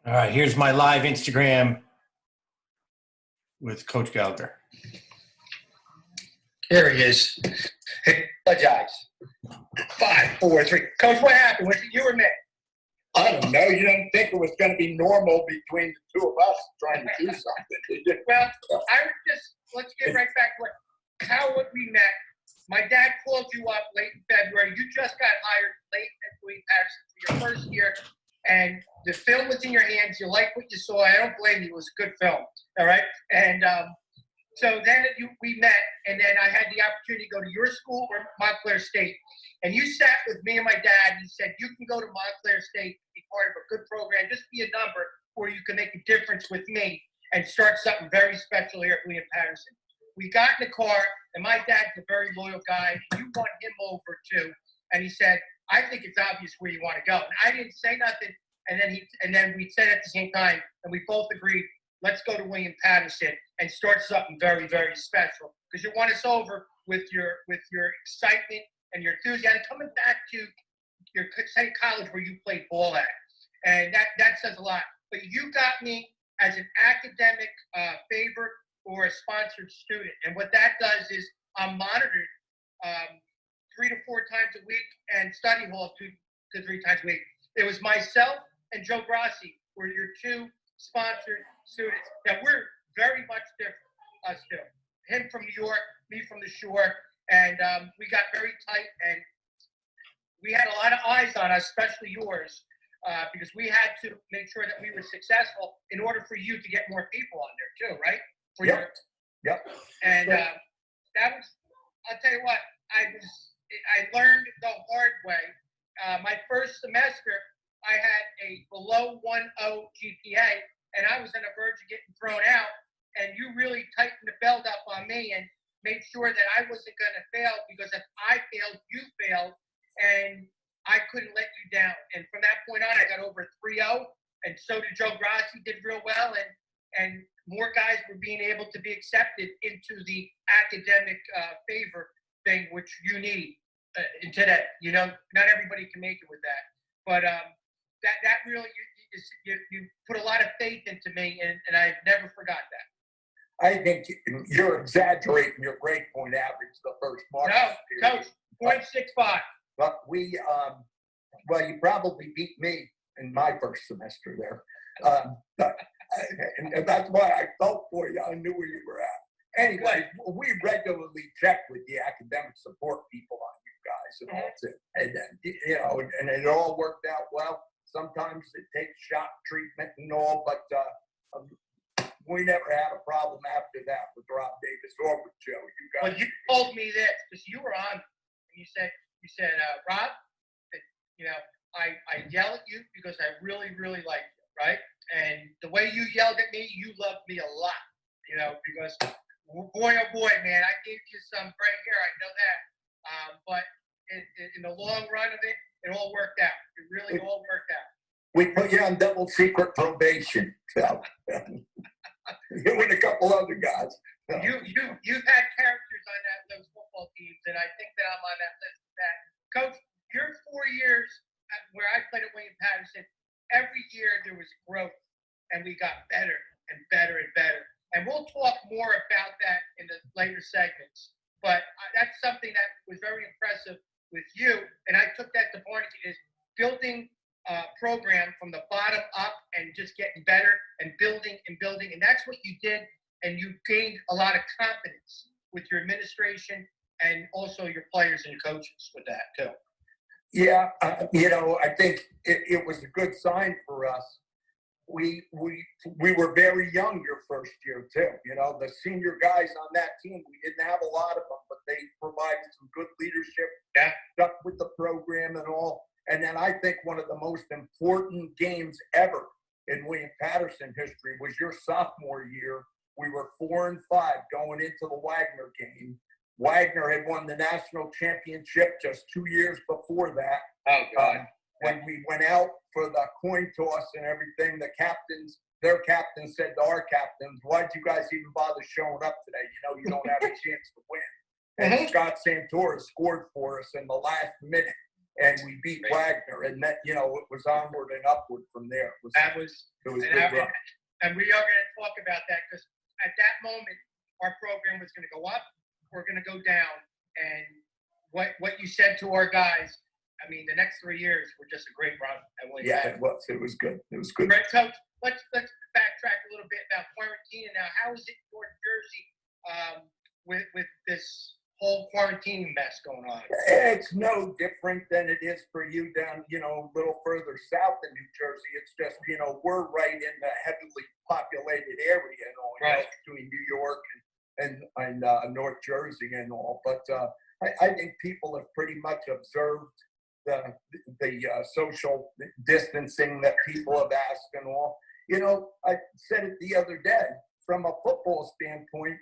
All right, here's my live Instagram with Coach Gallagher. Here he is. Hey, apologize. 5, 4, 3. Coach, what happened? Was it you or me? I don't know. You didn't think it was going to be normal between the two of us trying to do something, did you? Well, I would let's get right back to how we met. My dad called you up late in February. You just got hired late at Paterson for your first year, and the film was in your hands. You liked what you saw. I don't blame you. It was a good film. All right? And so then we met, and then I had the opportunity to go to your school or Montclair State. And you sat with me and my dad, and you said, you can go to Montclair State, be part of a good program, just be a number, or you can make a difference with me and start something very special here at William Paterson. We got in the car, and my dad's a very loyal guy. You won him over, too. And he said, I think it's obvious where you want to go. And I didn't say nothing, and then we said at the same time, and we both agreed, let's go to William Paterson and start something very, very special. Because you won us over with your excitement and your enthusiasm coming back to your same college where you played ball at. And that says a lot. But you got me as an academic favor or a sponsored student. And what that does is I'm monitored 3 to 4 times a week and study hall 2 to 3 times a week. It was myself and Joe Grassi were your 2 sponsored students. Now, we're very much different, us two. Him from New York, me from the shore. And we got very tight, and we had a lot of eyes on us, especially yours, because we had to make sure that we were successful in order for you to get more people on there too, right? Yep. And that was, I'll tell you what, I learned the hard way. My first semester, I had a below 1.0 GPA, and I was on the verge of getting thrown out, and you really tightened the belt up on me and made sure that I wasn't going to fail, because if I failed, you failed, and I couldn't let you down. And from that point on, I got over 3.0, and so did Joe Grassi, did real well, and more guys were being able to be accepted into the academic favor thing, which you need in today. You know, not everybody can make it with that. But that really, you put a lot of faith into me, and I've never forgot that. I think you're exaggerating your grade point average the first March. No, Coach, 0.65. But well, you probably beat me in my first semester there. And that's why I felt for you. I knew where you were at. Anyway, we regularly check with the academic support people on you guys and all that. And then, and it all worked out well. Sometimes it takes shock treatment and all, but we never had a problem after that with Rob Davis or with Joe. You guys. Well, you told me this because you were on. And you said, Rob, I yell at you because I really, really like you, right? And the way you yelled at me, you loved me a lot, because boy, oh boy, man, I gave you some gray hair. I know that. But in the long run of it, it all worked out. It really all worked out. We put you on double secret probation. So. You and a couple other guys. You've had characters on those football teams, and I think that I'm on that list of that. Coach, your 4 years where I played at William Paterson, every year there was growth, and we got better and better and better. And we'll talk more about that in the later segments. But that's something that was very impressive with you, and I took that to Barney, is building program from the bottom up and just getting better and building. And that's what you did. And you gained a lot of confidence with your administration and also your players and coaches with that too. Yeah. I think it was a good sign for us. We were very young your first year too. The senior guys on that team, we didn't have a lot of them, but they provided some good leadership, stuck with the program and all. And then I think one of the most important games ever in William Paterson history was your sophomore year. We were 4-5 going into the Wagner game. Wagner had won the national championship just 2 years before that. Oh, God. When we went out for the coin toss and everything, their captain said to our captains, why'd you guys even bother showing up today? You don't have a chance to win. And Scott Santora scored for us in the last minute. and we beat Wagner, and that, you know, it was onward and upward from there. It was and, good run. and we are going to talk about that, because at that moment our program was going to go up, we're going to go down, and what you said to our guys, I mean, the next 3 years were just a great run. Yeah, it was good. It was good. Right, Coach, let's backtrack a little bit about quarantine now. How is it in North Jersey with this whole quarantine mess going on? It's no different than it is for you down, you know, a little further south in New Jersey. It's just, you know, we're right in the heavily populated area and all, you know, between New York and North Jersey and all. But I think people have pretty much observed the social distancing that people have asked and all. You know, I said it the other day, from a football standpoint,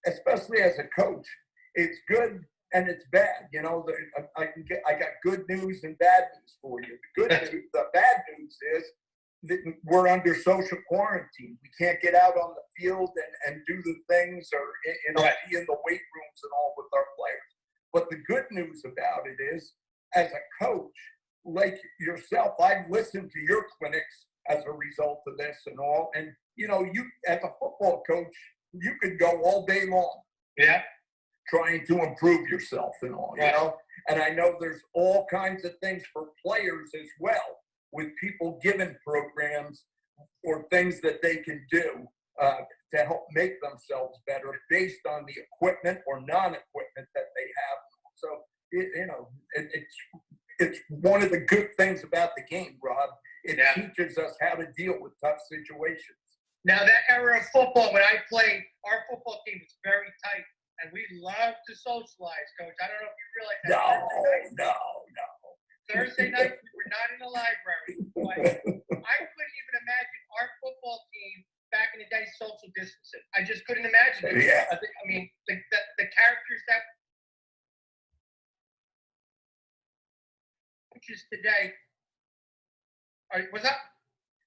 especially as a coach, it's good and it's bad. You know, I got good news and bad news for you. The bad news is that we're under social quarantine. We can't get out on the field and do the things, or, you know, be in the weight rooms and all with our players. But the good news about it is, as a coach, like yourself, I've listened to your clinics as a result of this and all. And, you know, you as a football coach, you could go all day long. Yeah. Trying to improve yourself and all, you know? And I know there's all kinds of things for players as well, with people given programs or things that they can do to help make themselves better based on the equipment or non-equipment that they have. So, you know, it's one of the good things about the game, Rob. It teaches us how to deal with tough situations. Now, that era of football, when I played, our football team was very tight, and we loved to socialize, Coach. I don't know if you realize that. No. Thursday night, we were not in the library. But I couldn't even imagine our football team back in the day social distancing. I just couldn't imagine it. Yeah. I mean, the characters that coaches today. All right, what's up?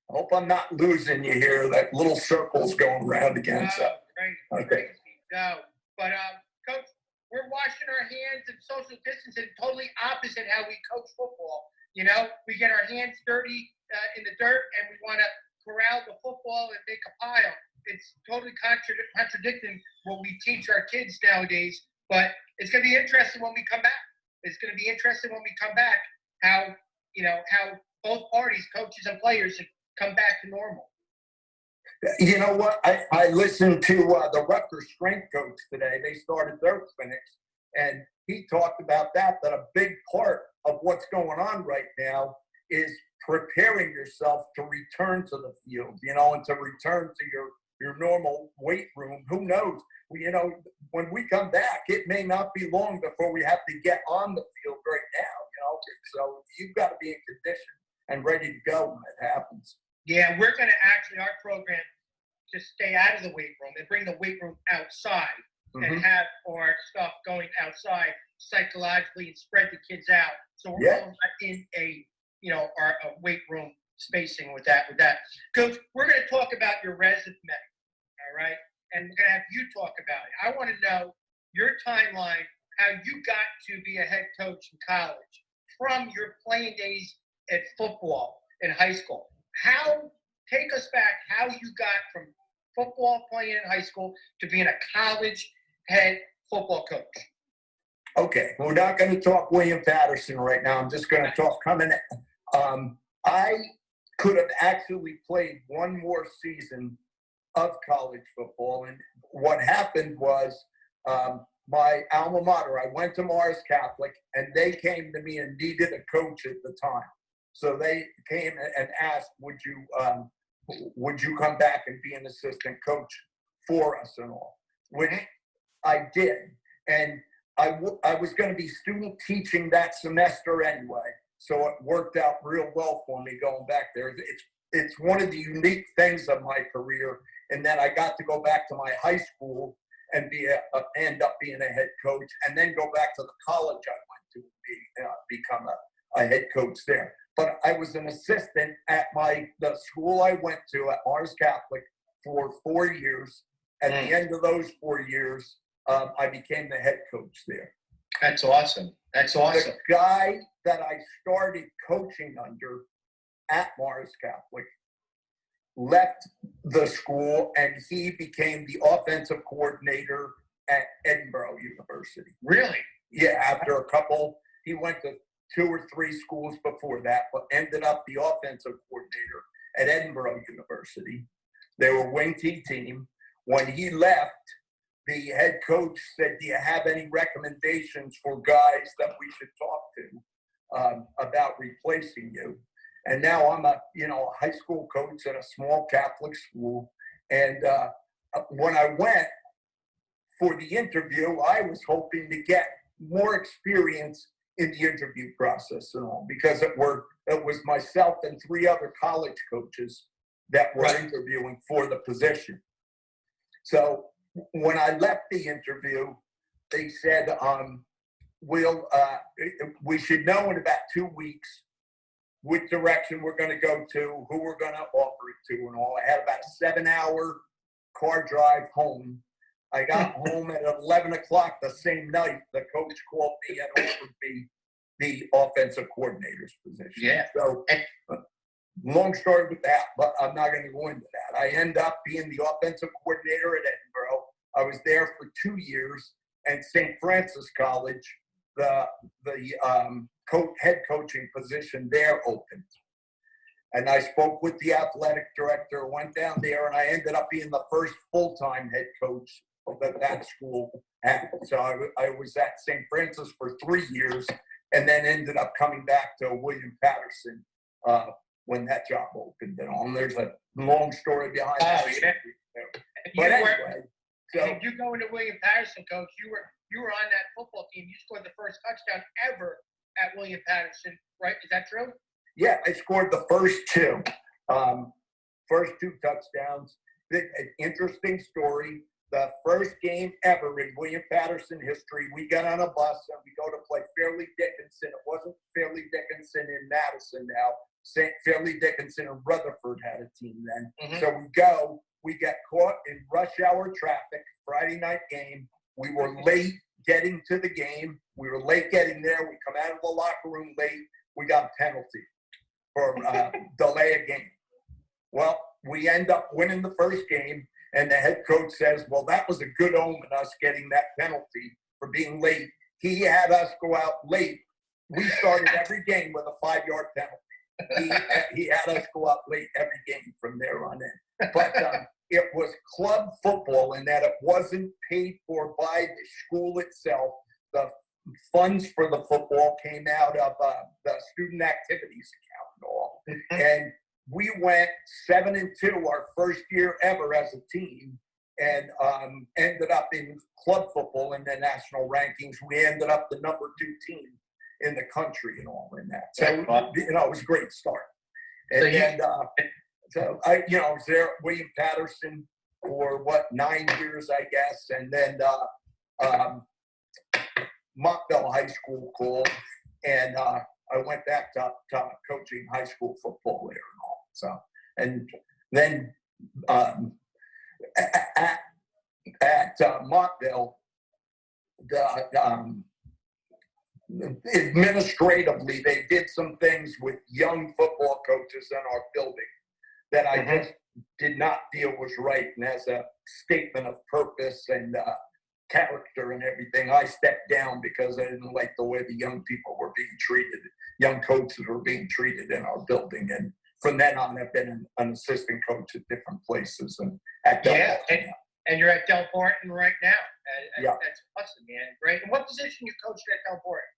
I hope I'm not losing you here. That little circle's going around again. Crazy. No. But, Coach, we're washing our hands and social distancing, totally opposite how we coach football. You know, we get our hands dirty in the dirt, and we want to corral the football and make a pile. It's totally contradicting what we teach our kids nowadays. But it's going to be interesting when we come back. How both parties, coaches and players, come back to normal. You know what? I listened to the Rutgers strength coach today. They started their clinics, and he talked about that a big part of what's going on right now is preparing yourself to return to the field, you know, and to return to your normal weight room. Who knows? You know, when we come back, it may not be long before we have to get on the field right now, you know. So you've got to be in condition and ready to go when it happens. Yeah, we're going to actually, our program, just stay out of the weight room and bring the weight room outside and have our stuff going outside psychologically and spread the kids out. So we're all not in a weight room spacing with that. Coach, we're going to talk about your resume, all right? And we're going to have you talk about it. I want to know your timeline, how you got to be a head coach in college from your playing days at football in high school. Take us back how you got from football playing in high school to being a college head football coach. Okay, we're not going to talk William Paterson right now. I'm just going to talk coming in. I could have actually played one more season of college football. And what happened was my alma mater, I went to Mars Catholic, and they came to me and needed a coach at the time. So they came and asked, would you come back and be an assistant coach for us and all, which I did. And I was going to be student teaching that semester anyway. So it worked out real well for me going back there. It's one of the unique things of my career. And then I got to go back to my high school and end up being a head coach, and then go back to the college I went to become a head coach there. But I was an assistant at the school I went to at Mars Catholic for 4 years. At the end of those 4 years, I became the head coach there. That's awesome. That's awesome. The guy that I started coaching under at Morris Catholic left the school, and he became the offensive coordinator at Edinburgh University. Really? Yeah, after a couple, he went to 2 or 3 schools before that, but ended up the offensive coordinator at Edinburgh University. They were wing T team. When he left, the head coach said, "Do you have any recommendations for guys that we should talk to about replacing you?" And now I'm a high school coach at a small Catholic school. And when I went for the interview, I was hoping to get more experience in the interview process and all, because it was myself and 3 other college coaches that were interviewing for the position. So when I left the interview, they said, we should know in about 2 weeks which direction we're going to go to, who we're going to offer it to and all. I had about a 7-hour car drive home. I got home at 11 o'clock the same night. The coach called me and offered me the offensive coordinator's position. Yeah. So long story with that, but I'm not going to go into that. I end up being the offensive coordinator at Edinburgh. I was there for 2 years, and St. Francis College, the head coaching position there opened. And I spoke with the athletic director, went down there, and I ended up being the first full-time head coach that school had. So I was at St. Francis for 3 years, and then ended up coming back to William Paterson when that job opened and all. And there's a long story behind that. Yeah. But anyway, so you go into William Paterson, coach. You were on that football team. You scored the first touchdown ever at William Paterson, right? Is that true? Yeah, I scored the first 2. First 2 touchdowns. An interesting story. The first game ever in William Paterson history, we got on a bus and we go to play Fairleigh Dickinson. It wasn't Fairleigh Dickinson in Madison now. Fairleigh Dickinson and Rutherford had a team then. Mm-hmm. So we got caught in rush hour traffic, Friday night game. We were late getting to the game. We were late getting there. We come out of the locker room late. We got a penalty for delay a game. Well, we end up winning the first game. And the head coach says, well, that was a good omen, us getting that penalty for being late. He had us go out late. We started every game with a 5-yard penalty. He had us go out late every game from there on in. But it was club football in that it wasn't paid for by the school itself. The funds for the football came out of the student activities account and all. And we went 7-2 our first year ever as a team, and ended up in club football in the national rankings. We ended up the number 2 team in the country and all in that. So it was a great start. And so I was there at William Paterson for 9 years, I guess, and then Montville High School called, and I went back to coaching high school football there and all. So, and then at Montville, administratively, they did some things with young football coaches in our building that I just did not feel was right. And as a statement of purpose and character and everything, I stepped down because I didn't like the way the young people were being treated. Young coaches were being treated in our building. And from then on, I've been an assistant coach at different places and at Del Barton. And you're at Del Barton right now. Yeah. That's awesome, man. Great. And what position you coached at Del Barton?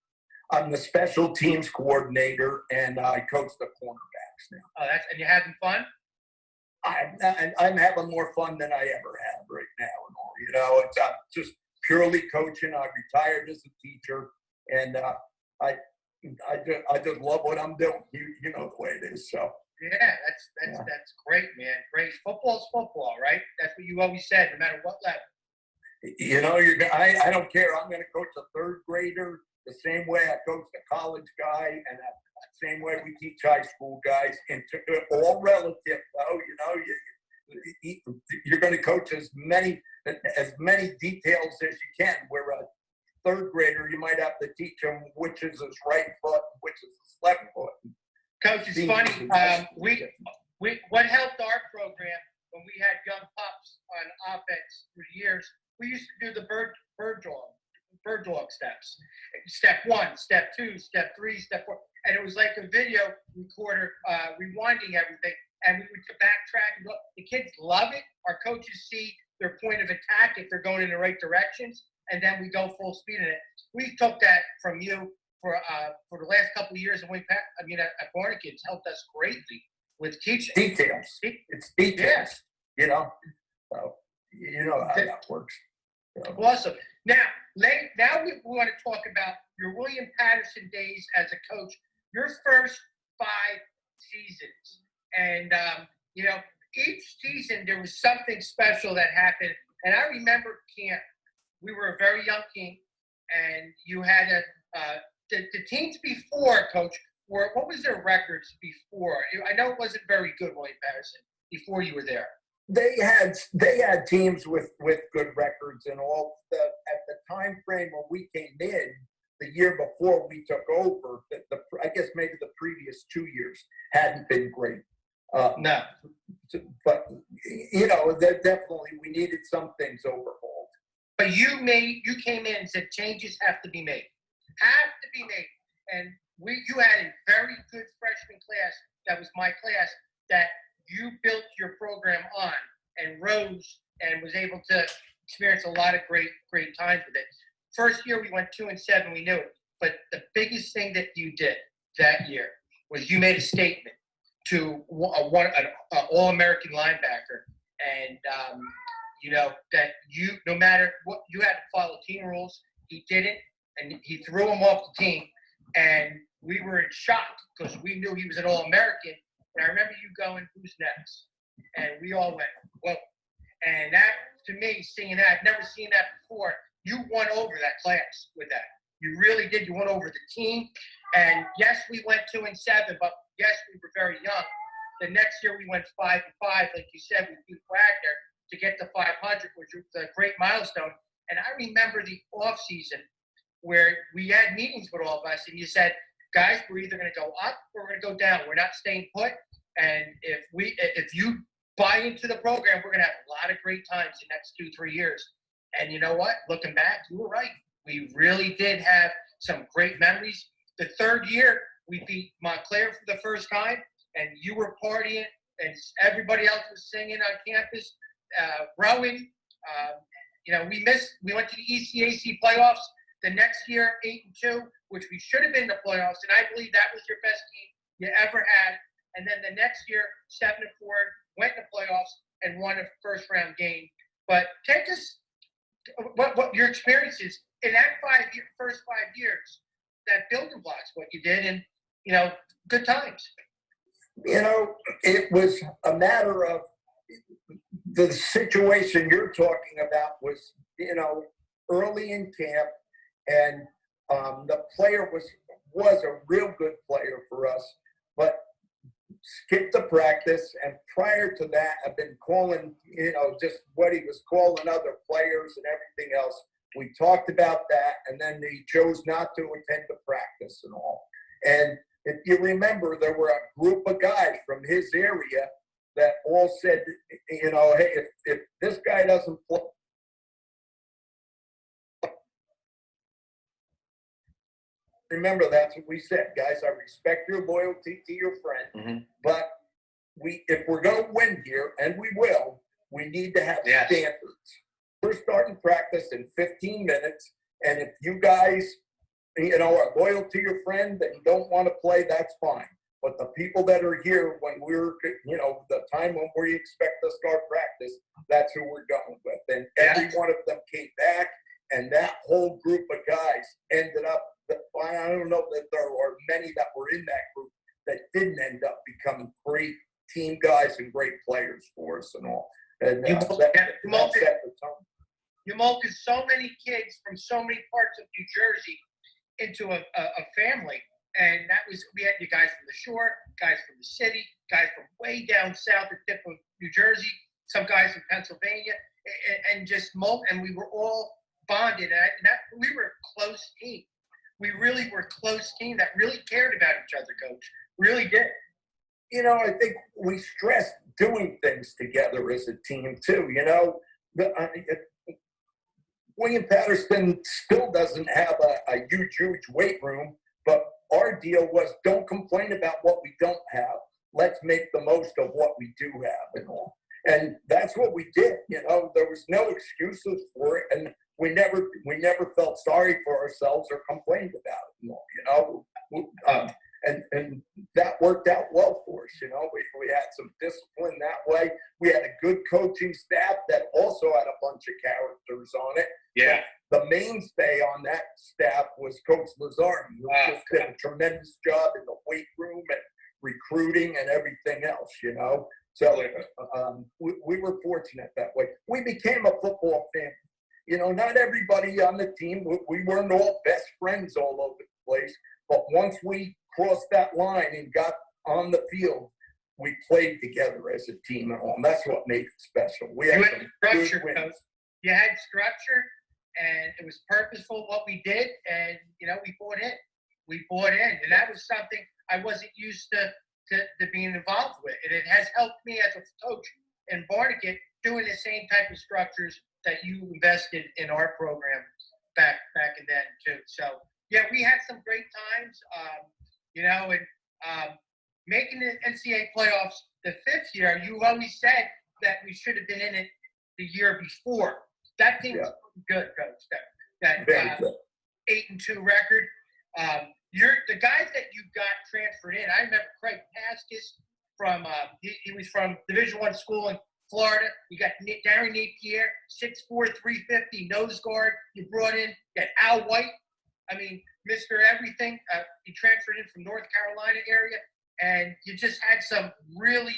I'm the special teams coordinator, and I coach the cornerbacks now. Oh, and you're having fun? I'm having more fun than I ever have right now. And all, it's just purely coaching. I retired as a teacher, and I just love what I'm doing. You know the way it is. So yeah, that's great, man. Great. Football's football, right? That's what you always said, no matter what level. I don't care. I'm going to coach a 3rd grader the same way I coach the college guy, and the same way we teach high school guys. And all relative, though. You're going to coach as many details as you can. Where a third grader, you might have to teach him which is his right foot, and which is his left foot. Coach, it's funny. What helped our program when we had young pups on offense for years, we used to do the bird dog steps. Step 1, step 2, step 3, step 4. And it was like a video recorder rewinding everything. And we would backtrack and go. The kids love it. Our coaches see their point of attack if they're going in the right directions. And then we go full speed in it. We took that from you for the last couple of years. And at Barnegat, it's helped us greatly with teaching. Details. It's details. Yeah. So you know how that works. So. Awesome. Now we want to talk about your William Paterson days as a coach. Your first 5 seasons, and each season there was something special that happened. And I remember camp. We were a very young team, and you had the teams before, Coach. What was their records before? I know it wasn't very good, William Paterson, before you were there. They had teams with good records and all. At the time frame when we came in, the year before we took over, I guess maybe the previous 2 years hadn't been great. No. But definitely we needed some things overhauled. But you came in and said changes have to be made. And you had a very good freshman class that was my class that you built your program on and rose and was able to experience a lot of great times with it. First year we went 2-7, we knew it. But the biggest thing that you did that year was you made a statement to an All-American linebacker, and that you, no matter what, you had to follow team rules. He didn't, and he threw him off the team, and we were in shock because we knew he was an All-American. And I remember you going, "Who's next?" And we all went, "Whoa!" And that, to me, seeing that, I've never seen that before. You won over that class with that. You really did. You won over the team. And yes, we went 2-7, but yes, we were very young. The next year we went 5-5, like you said, we beat Wagner to get to 500, which was a great milestone. And I remember the off season where we had meetings with all of us, and you said, "Guys, we're either going to go up or we're going to go down. We're not staying put. And if you buy into the program, we're going to have a lot of great times the next 2-3 years." And you know what? Looking back, you were right. We really did have some great memories. The third year, we beat Montclair for the first time, and you were partying, and everybody else was singing on campus, rowing. We went to the ECAC playoffs. The next year, 8-2, which we should have been in the playoffs, and I believe that was your best team you ever had. And then the next year, 7-4, went to playoffs and won a first-round game. But take us what your experiences in that first 5 years, that building blocks, what you did, and good times. It was a matter of the situation you're talking about was, early in camp, and the player was a real good player for us, but skipped the practice. And prior to that, I've been calling, just what he was calling other players and everything else. We talked about that, and then he chose not to attend the practice and all. And if you remember, there were a group of guys from his area that all said, "Hey, if this guy doesn't play," remember, that's what we said, guys. I respect your loyalty to your friend, but if we're going to win here, and we will, we need to have standards. We're starting practice in 15 minutes, and if you guys, are loyal to your friend and don't want to play, that's fine. But the people that are here when we're, the time when we expect to start practice, that's who we're going with. And every one of them came back, and that whole group of guys ended up, I don't know that there are many that were in that group that didn't end up becoming great team guys and great players for us and all. And you you molded so many kids from so many parts of New Jersey into a family. And that was, we had you guys from the shore, guys from the city, guys from way down south, the tip of New Jersey, some guys from Pennsylvania, and just mold. And we were all bonded. And we were close close team. We really were a close team that really cared about each other, Coach. Really did. You know, I think we stressed doing things together as a team too. You know, William Paterson still doesn't have a huge weight room, but our deal was don't complain about what we don't have. Let's make the most of what we do have and all. And that's what we did. You know, there was no excuses for it, and we never felt sorry for ourselves or complained about it. You know, and that worked out well for us. You know, we had some discipline that way. We had a good coaching staff that also had a bunch of characters on it. Yeah. The mainstay on that staff was Coach Lazardi, who just did a tremendous job in the weight room and recruiting and everything else, you know. So we were fortunate that way. We became a football family. You know, not everybody on the team, we weren't all best friends all over the place, but once we crossed that line and got on the field, we played together as a team and all. And that's what made it special. We had some structure, good wins. Coach. You had structure, and it was purposeful what we did, and, you know, we bought in. We bought in, and that was something I wasn't used to being involved with. And it has helped me as a coach in Barnegat doing the same type of structures that you invested in our program back in then, too. So, yeah, we had some great times, you know, and making the NCAA playoffs the 5th year, you always said that we should have been in it the year before. That team was good, Coach. That 8-2 record. The guys that you got transferred in, I remember Craig Paskus from he was from Division I school in Florida. You got Darren Napier, 6'4", 350 nose guard. You brought in. You got Al White. I mean, Mr. Everything. He transferred in from North Carolina area, and you just had some really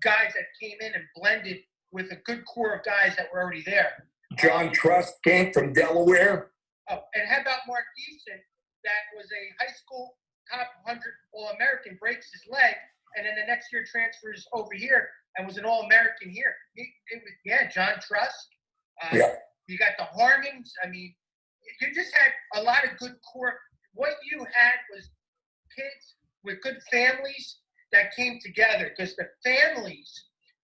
guys that came in and blended with a good core of guys that were already there. John Trust came from Delaware. Oh, and how about Mark Easton? That was a high school top 100 All-American, breaks his leg, and then the next year transfers over here and was an All-American here. John Trust. You got the Harmons. I mean, you just had a lot of good core. What you had was kids with good families that came together because the families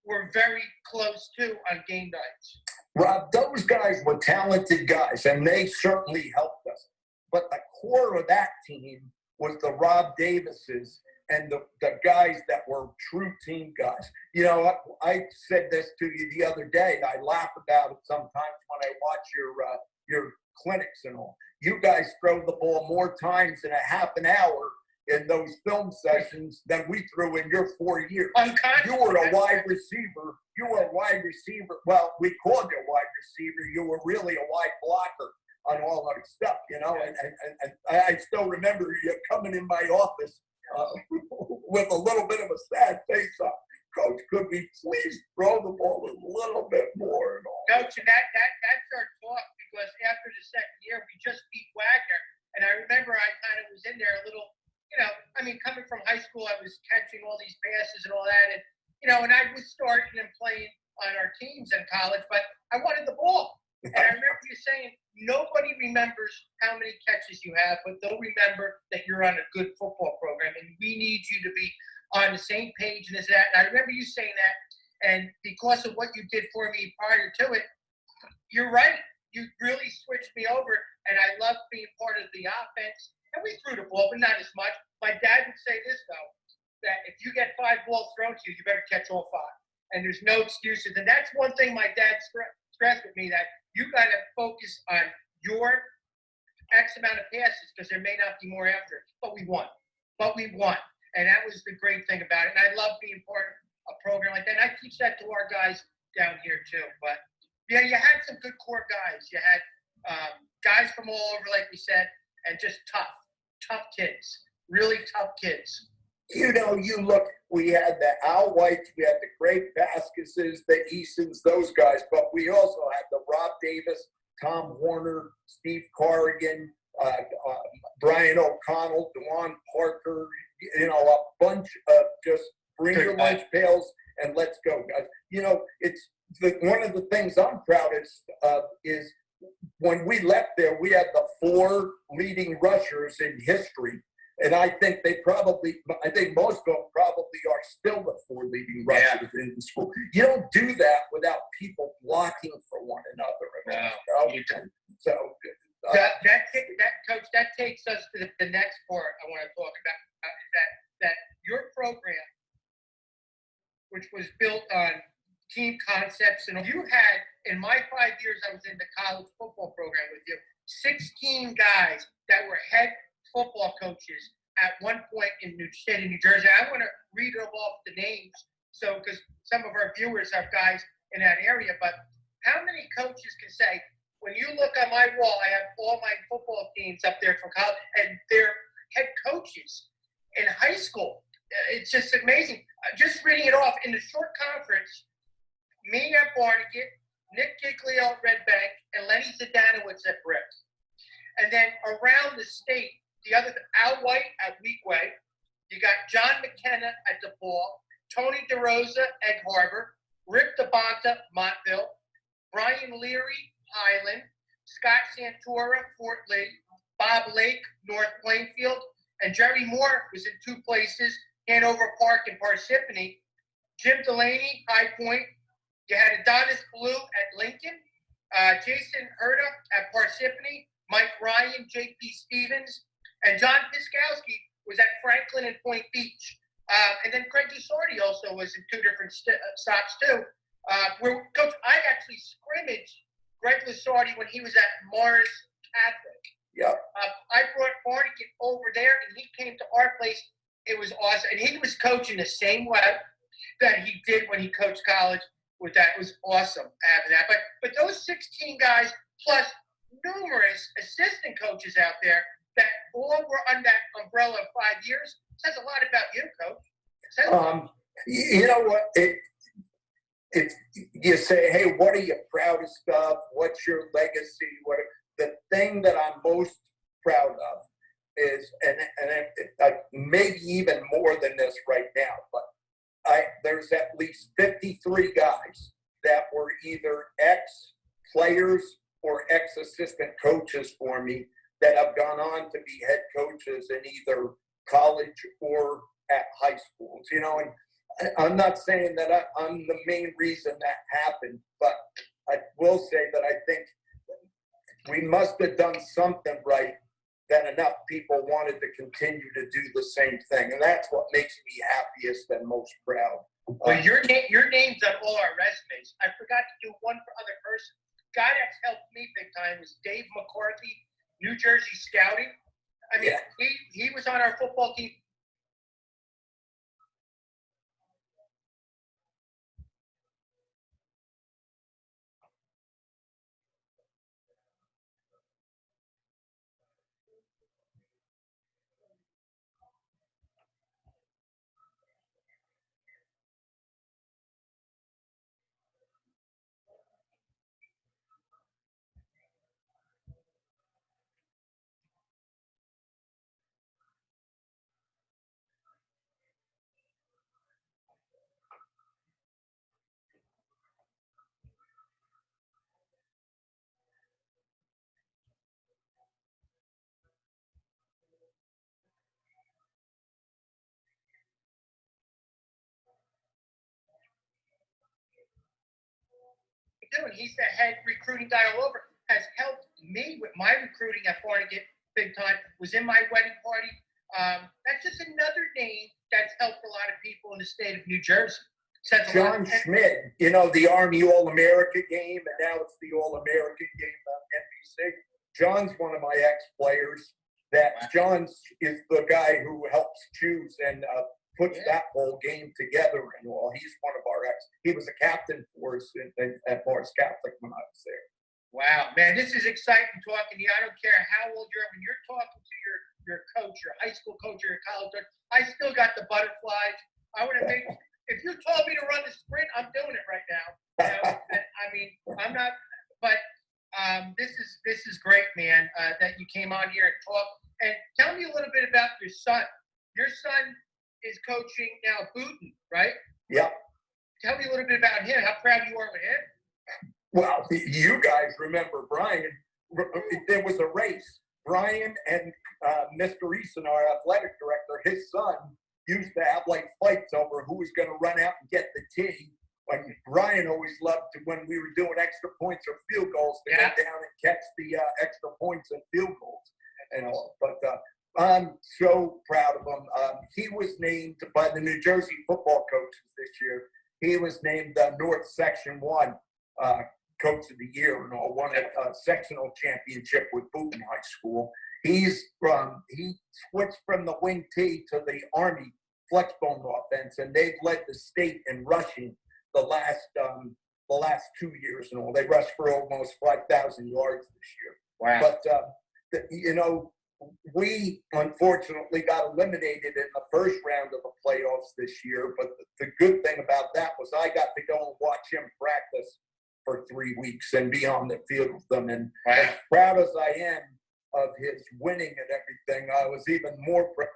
were very close too on game nights. Rob, those guys were talented guys, and they certainly helped us. But the core of that team was the Rob Davises and the guys that were true team guys. You know, I said this to you the other day. I laugh about it sometimes when I watch your clinics and all. You guys throw the ball more times in a half an hour in those film sessions than we threw in your 4 years. You were a wide receiver. You were a wide receiver. Well, we called you a wide receiver. You were really a wide blocker on all our stuff, you know. And I still remember you coming in my office with a little bit of a sad face on. Coach, could we please throw the ball a little bit more and all? Coach, and that's our talk, because after the second year, we just beat Wagner. And I remember I kind of was in there a little, you know, I mean, coming from high school, I was catching all these passes and all that. And, you know, and I was starting and playing on our teams in college, but I wanted the ball. And I remember you saying, nobody remembers how many catches you have, but they'll remember that you're on a good football program, and we need you to be on the same page and this and that. And I remember you saying that, and because of what you did for me prior to it, you're right. You really switched me over, and I love being part of the offense. And we threw the ball, but not as much. My dad would say this, though, that if you get 5 balls thrown to you, you better catch all 5. And there's no excuses. And that's one thing my dad stressed with me, that you got to focus on your X amount of passes because there may not be more after it. But we won. And that was the great thing about it. And I love being part of a program like that. And I teach that to our guys down here, too. But, yeah, you had some good core guys. You had guys from all over, like we said, and just tough kids, really tough kids. You know, we had the Al Whites, we had the Craig Paskuses, the Eastons, those guys, but we also had the Rob Davis, Tom Horner, Steve Corrigan, Brian O'Connell, DeJuan Parker, you know, a bunch of just bring your lunch pails and let's go, guys. You know, it's one of the things I'm proudest of is when we left there, we had the 4 leading rushers in history. And I think I think most of them probably are still the 4 leading rushers in the school. You don't do that without people blocking for one another. No, you don't. So Coach, that takes us to the next part I want to talk about. That your program, which was built on team concepts, and you had, in my 5 years I was in the college football program with you, 16 guys that were head football coaches at one point in the state of New Jersey. I want to read them off the names, so because some of our viewers have guys in that area. But how many coaches can say, when you look on my wall, I have all my football teams up there from college, and they're head coaches in high school. It's just amazing. Just reading it off, in the short conference, me at Barnegat, Nick Giglio at Red Bank, and Lenny Zdanowitz at Brick. And then around the state, the other, Al White at Weequay, you got John McKenna at DePaul, Tony DeRosa at Harbor, Rick DeBonta, Montville, Brian Leary, Highland, Scott Santora, Fort Lee, Bob Lake, North Plainfield, and Gerry Moore was in 2 places, Hanover Park and Parsippany. Jim Delaney, High Point. You had Adonis Blue at Lincoln, Jason Herta at Parsippany, Mike Ryan, J.P. Stevens, and John Piskowski was at Franklin and Point Beach. And then Craig Lusardi also was in 2 different stops too. Where Coach, I actually scrimmaged Greg Lusardi when he was at Mars Catholic. yeah. I brought Barnegat over there, and he came to our place. It was awesome. And he was coaching the same way that he did when he coached college with that. It was awesome having that. But those 16 guys, plus numerous assistant coaches out there that all were under that umbrella of 5 years, says a lot about you, Coach. You know what? If you say, hey, what are you proudest of? What's your legacy? The thing that I'm most proud of is, and maybe even more than this right now, but there's at least 53 guys that were either ex-players or ex-assistant coaches for me that have gone on to be head coaches in either college or at high schools. You know, and I'm not saying that I'm the main reason that happened, but I will say that I think we must have done something right that enough people wanted to continue to do the same thing. And that's what makes me happiest and most proud. Well, your name's on all our resumes. I forgot to do one for other person. Guy that's helped me big time was Dave McCarthy, New Jersey Scouting. I mean, he was on our football team. Doing. He's the head recruiting guy all over. Has helped me with my recruiting at Barnegat big time. Was in my wedding party. That's just another name that's helped a lot of people in the state of New Jersey. John Schmidt, you know, the Army All-America game, and now it's the All-American game on NBC. John's one of my ex-players. John is the guy who helps choose and puts that whole game together and all. He's one of our he was a captain for us at Morris Catholic when I was there. Wow, man, this is exciting talking to you. I don't care how old you are. When you're talking to your coach, your high school coach, or your college coach, I still got the butterflies. I would have made, if you told me to run the sprint, I'm doing it right now. You know, I mean, I'm not, but this is great, man, that you came on here and talked. And tell me a little bit about your son. Your son is coaching now Booton, right? Yeah. Tell me a little bit about him. How proud you are with him. Well, you guys remember Brian. There was a race. Brian and Mr. Eason, our athletic director, his son, used to have like fights over who was going to run out and get the tee. When Brian always loved to, when we were doing extra points or field goals, to go down and catch the extra points and field goals and all. But I'm so proud of him. He was named by the New Jersey football coaches this year. He was named the North Section 1 Coach of the Year and all, won a sectional championship with Booton High School. He switched from the wing T to the Army flexbone offense, and they've led the state in rushing the last 2 years and all. They rushed for almost 5,000 yards this year. Wow. But we unfortunately got eliminated in the first round of the playoffs this year. But the good thing about that was I got to go and watch him practice for 3 weeks and be on the field with them. And as proud as I am of his winning and everything, I was even more proud.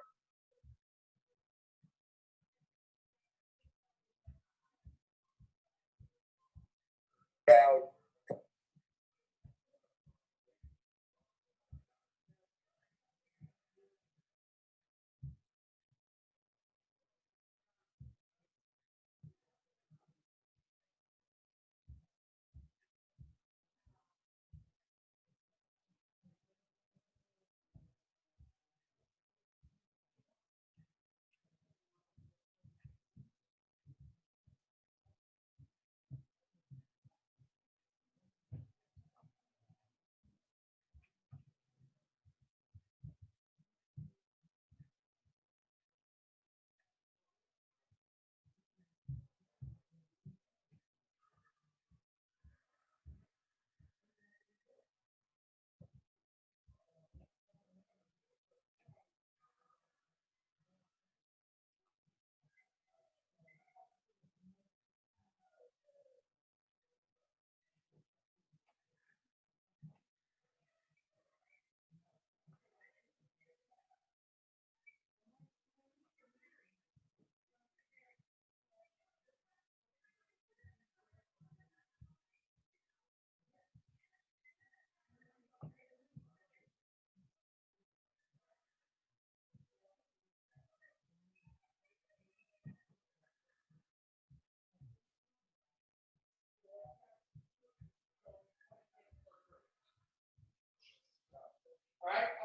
All right.